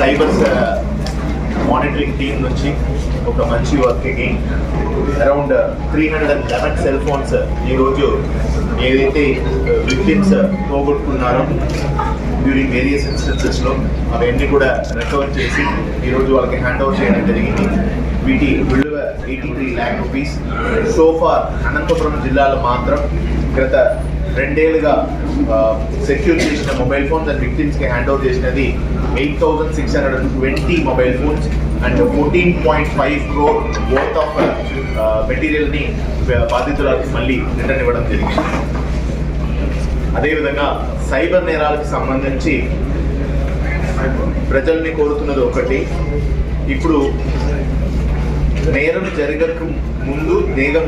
Cybers monitoring team నుంచి ఒక మంచి వర్క్కి అరౌండ్ 311 సెల్ ఫోన్స్ ఈరోజు ఏదైతే విక్టిమ్స్ పోగొట్టుకున్నారో డ్యూరింగ్ వేరియస్ ఇన్స్టెన్సెస్లో అవన్నీ కూడా రికవర్ చేసి ఈరోజు వాళ్ళకి హ్యాండ్ ఓవర్ చేయడం జరిగింది. వీటి విలువ 83 lakh rupees. సోఫార్ అనంతపురం జిల్లాలో మాత్రం గత 2 ఏళ్ళుగా సెక్యూర్ చేసిన మొబైల్ ఫోన్స్ అండ్ విక్టిమ్స్కి హ్యాండ్ ఓవర్ చేసినది 8,620 mobile phones and 14.5 crore worth of మెటీరియల్ని బాధితులకు మళ్ళీ రిటర్న్ ఇవ్వడం జరిగింది. అదేవిధంగా సైబర్ నేరాలకు సంబంధించి ప్రజల్ని కోరుతున్నది ఒకటి, ఇప్పుడు నేరం జరగక ముందు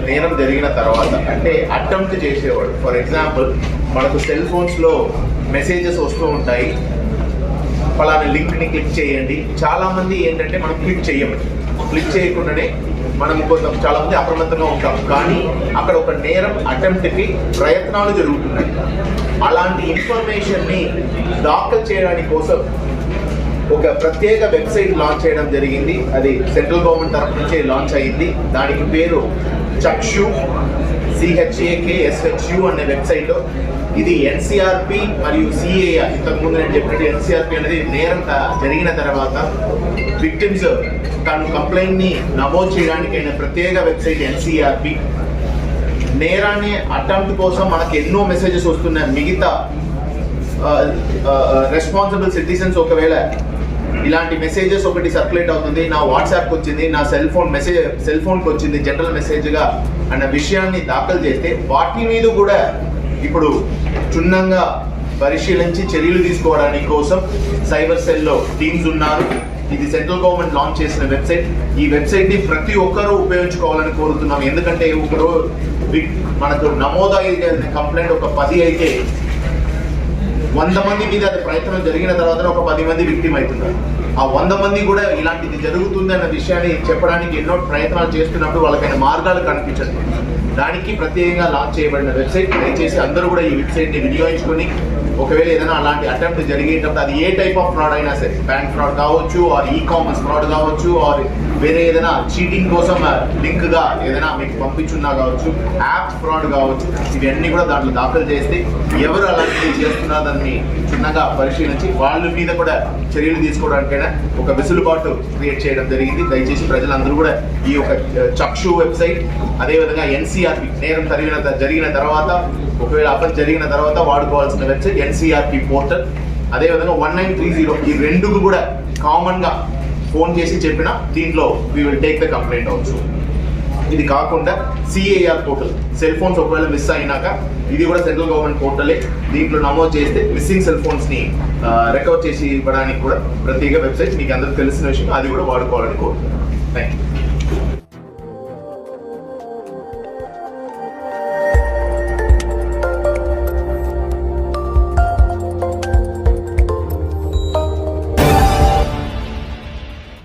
నేరం జరిగిన తర్వాత అంటే అటెంప్ట్ చేసేవాడు. ఫర్ ఎగ్జాంపుల్ మనకు సెల్ ఫోన్స్లో మెసేజెస్ వస్తూ ఉంటాయి, ఫలానా లింక్ని క్లిక్ చేయండి. చాలామంది ఏంటంటే మనం క్లిక్ చేయకుండానే మనం చాలామంది అప్రమత్తంగా ఉంటాం, కానీ అక్కడ ఒక నేరం అటెంప్ట్కి ప్రయత్నాలు జరుగుతున్నాయి. అలాంటి ఇన్ఫర్మేషన్ని దాఖలు చేయడానికి కోసం ఒక ప్రత్యేక వెబ్సైట్ లాంచ్ చేయడం జరిగింది. అది సెంట్రల్ గవర్నమెంట్ తరఫు నుంచే లాంచ్ అయింది. దానికి పేరు చక్షు, CHAKSHU అనే వెబ్సైట్. ఇది ఎన్సీఆర్పి మరియు సిఏఆర్, ఇంతకుముందు నేను చెప్పినట్టు ఎన్సీఆర్పి అనేది నేరం జరిగిన తర్వాత విక్టిమ్స్ తను కంప్లైంట్ని నమోదు చేయడానికి అయిన ప్రత్యేక వెబ్సైట్ ఎన్సీఆర్పి. నేరాన్ని అటెంప్ట్ కోసం మనకు ఎన్నో మెసేజెస్ వస్తున్నాయి. మిగతా రెస్పాన్సిబుల్ సిటిజన్స్ ఒకవేళ ఇలాంటి మెసేజెస్ ఒకటి సర్క్యులేట్ అవుతుంది, నా వాట్సాప్కి వచ్చింది, నా సెల్ ఫోన్కి వచ్చింది జనరల్ మెసేజ్గా అన్న విషయాన్ని దాఖలు చేస్తే వాటి మీద కూడా ఇప్పుడు క్షుణ్ణంగా పరిశీలించి చర్యలు తీసుకోవడానికి కోసం సైబర్ సెల్లో టీమ్స్ ఉన్నారు. ఇది సెంట్రల్ గవర్నమెంట్ లాంచ్ చేసిన వెబ్సైట్. ఈ వెబ్సైట్ని ప్రతి ఒక్కరూ ఉపయోగించుకోవాలని కోరుతున్నాం. ఎందుకంటే ఒకరు మనకు నమోదైన కంప్లైంట్ ఒక 10 అయితే 100 మంది మీద అది ప్రయత్నం జరిగిన తర్వాత ఒక 10 మంది విక్టిమ్ అవుతున్నారు. ఆ 100 మంది కూడా ఇలాంటిది జరుగుతుంది అన్న విషయాన్ని చెప్పడానికి ఎన్నో ప్రయత్నాలు చేస్తున్నప్పుడు వాళ్ళకైనా మార్గాలు కనిపించదు. దానికి ప్రత్యేకంగా లాంచ్ చేయబడిన వెబ్సైట్. దయచేసి అందరూ కూడా ఈ వెబ్సైట్ని వినియోగించుకొని ఒకవేళ ఏదైనా అలాంటి అటెంప్ట్ జరిగేటప్పుడు అది ఏ టైప్ ఆఫ్ ఫ్రాడ్ అయినా సరే, బ్యాంక్ ఫ్రాడ్ కావచ్చు, ఆర్ ఈ-కామర్స్ ఫ్రాడ్ కావచ్చు, ఆర్ వేరే ఏదైనా చీటింగ్ కోసం లింక్గా ఏదైనా మీకు పంపించున్నా కావచ్చు, యాప్ ఫ్రాడ్ కావచ్చు, ఇవన్నీ కూడా దాంట్లో దాఖలు చేస్తే ఎవరు అలాంటివి చేస్తున్నా దాన్ని చిన్నగా పరిశీలించి వాళ్ళ మీద కూడా చర్యలు తీసుకోవడానికైనా ఒక వెసులుబాటు క్రియేట్ చేయడం జరిగింది. దయచేసి ప్రజలందరూ కూడా ఈ యొక్క చక్షు వెబ్సైట్, అదేవిధంగా ఎన్సీఆర్పి నేరం జరిగిన తర్వాత ఒకవేళ అఫెన్స్ జరిగిన తర్వాత వాడుకోవాల్సిన వెబ్సైట్ ఎన్సీఆర్పి పోర్టల్, అదేవిధంగా 1930 ఈ రెండుకు కూడా కామన్గా ఫోన్ చేసి చెప్పిన దీంట్లో we will take the complaint also. ఇది కాకుండా సిఏఆర్ పోర్టల్, సెల్ ఫోన్స్ ఒకవేళ మిస్ అయినాక ఇది కూడా సెంట్రల్ గవర్నమెంట్ పోర్టలే. దీంట్లో నమోదు చేస్తే మిస్సింగ్ సెల్ ఫోన్స్ని రికవర్ చేసి ఇవ్వడానికి కూడా ప్రత్యేక వెబ్సైట్. మీకు అందరికీ తెలిసిన విషయం, అది కూడా వాడుకోవాలని కోరుతున్నాను. Thank you.